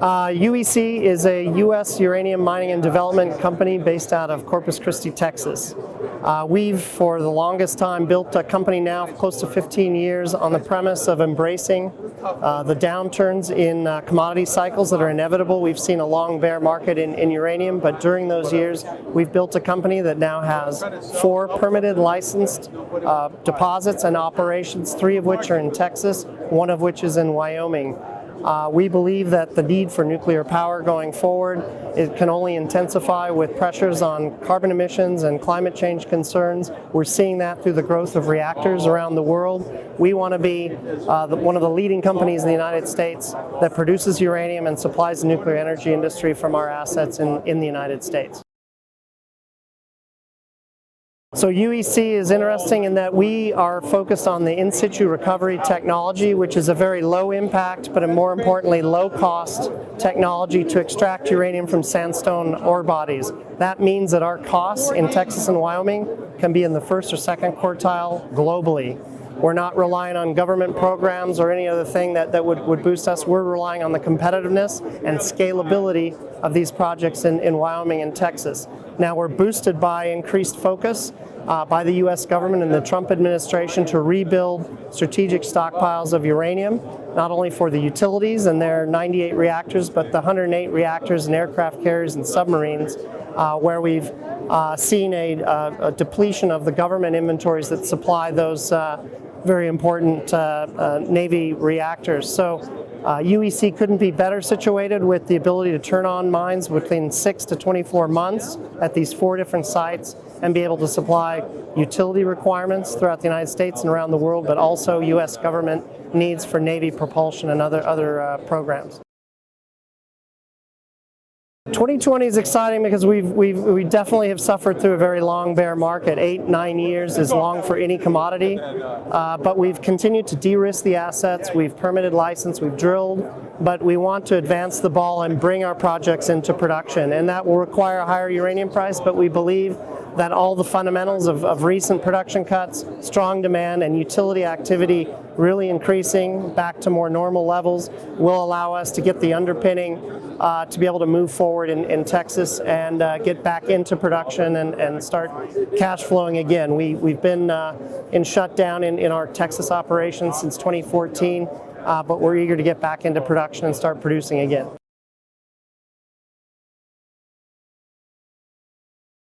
UEC is a U.S. uranium mining and development company based out of Corpus Christi, Texas. We've, for the longest time, built a company now close to 15 years on the premise of embracing the downturns in commodity cycles that are inevitable. We've seen a long bear market in uranium, but during those years, we've built a company that now has 4 permitted, licensed deposits and operations, 3 of which are in Texas, 1 of which is in Wyoming. We believe that the need for nuclear power going forward, it can only intensify with pressures on carbon emissions and climate change concerns. We're seeing that through the growth of reactors around the world. We want to be one of the leading companies in the United States that produces uranium and supplies the nuclear energy industry from our assets in the United States. So UEC is interesting in that we are focused on the in-situ recovery technology, which is a very low impact, but a more importantly low cost technology to extract uranium from sandstone ore bodies. That means that our costs in Texas and Wyoming can be in the first or second quartile globally. We're not relying on government programs or any other thing that would boost us. We're relying on the competitiveness and scalability of these projects in Wyoming and Texas. Now we're boosted by increased focus by the U.S. government and the Trump administration to rebuild strategic stockpiles of uranium, not only for the utilities and their 98 reactors, but the 108 reactors and aircraft carriers and submarines, where we've seen a depletion of the government inventories that supply those very important Navy reactors. So UEC couldn't be better situated with the ability to turn on mines within 6 to 24 months at these 4 different sites and be able to supply utility requirements throughout the United States and around the world, but also U.S. government needs for Navy propulsion and other programs. 2020 is exciting because we definitely have suffered through a very long bear market. 8-9 years is long for any commodity, but we've continued to de-risk the assets. We've permitted license, we've drilled, but we want to advance the ball and bring our projects into production, and that will require a higher uranium price, but we believe that all the fundamentals of recent production cuts, strong demand, and utility activity really increasing back to more normal levels will allow us to get the underpinning to be able to move forward in Texas and get back into production and start cash flowing again. We've been in shutdown in our Texas operations since 2014, but we're eager to get back into production and start producing again.